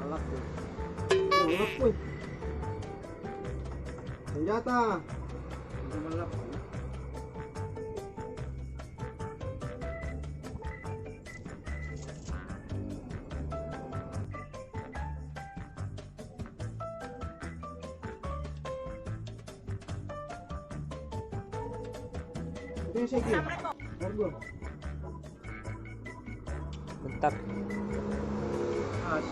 Galak tuh. Galak tuh. Senjata. Galak. Itu sih gitu. Harga. Bentar. As.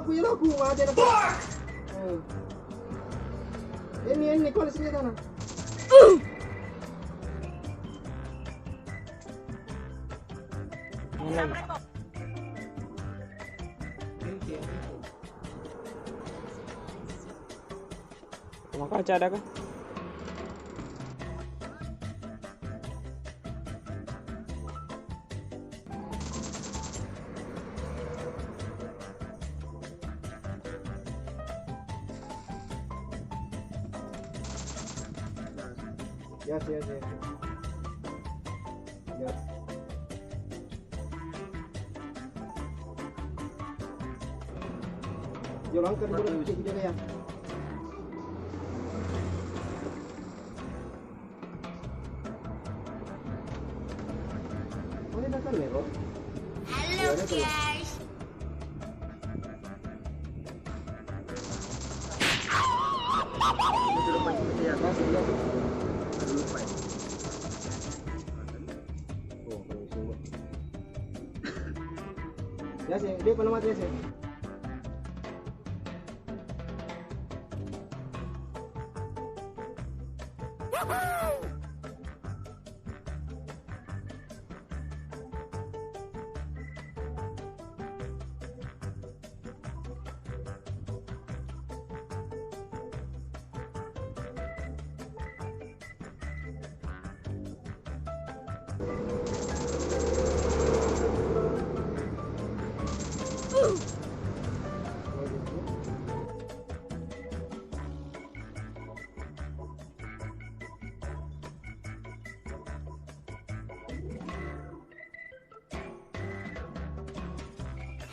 Yoloku, ada nak. Ini kau sini sana. Rumah kaca ada kah? Yes. Yo angkat dulu video ya. Halo guys. Ya sih, dia pernah mati sih.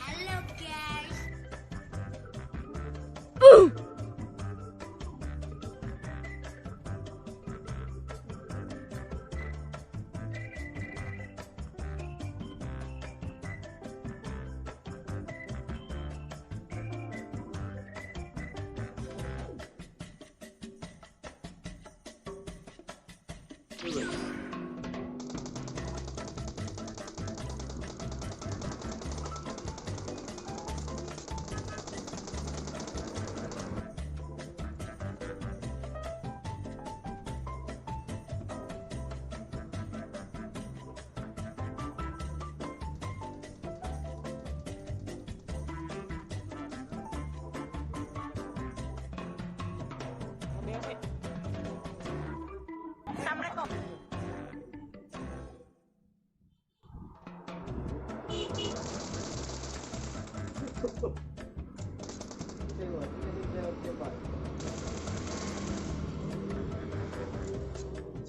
Halo guys.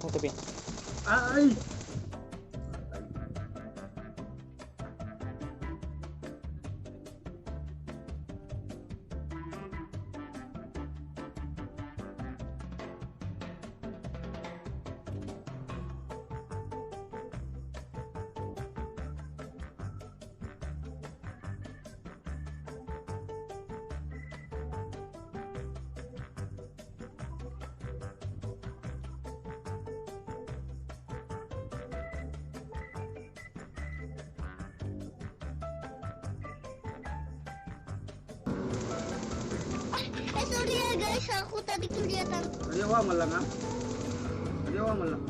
Satu pin. Ai. Sorry ya guys, aku tadi kelihatan. Dia wah malang ah. Dia wah malang.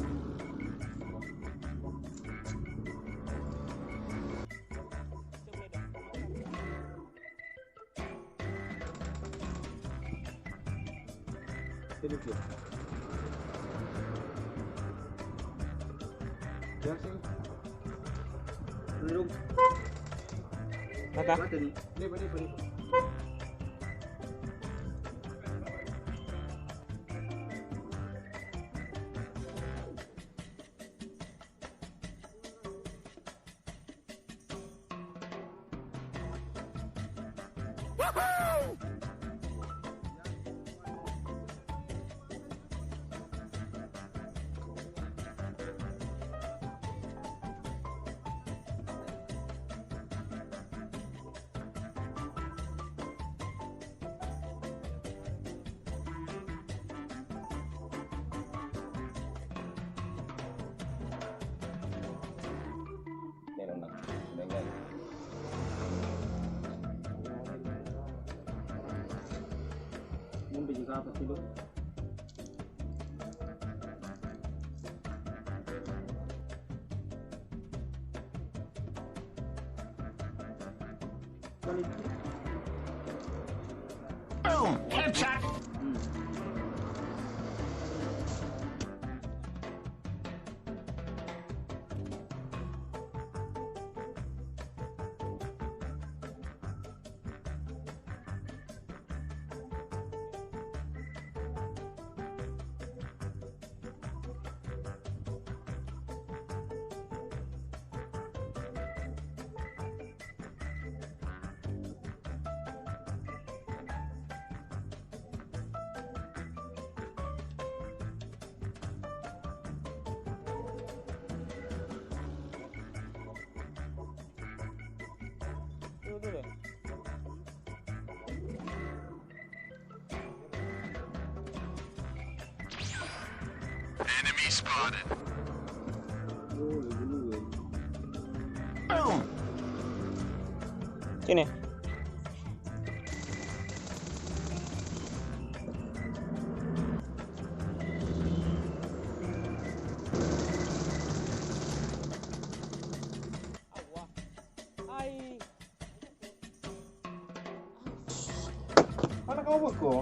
Ini dia. Ya sih. Belum. Kakak. Ini. Yung bigyan ka pa silo. Balik. Boom! Headshot! Dulu. Enemy spotted. Dulu. Boom! Sini. Allah. Ai. Mana kau buat ko?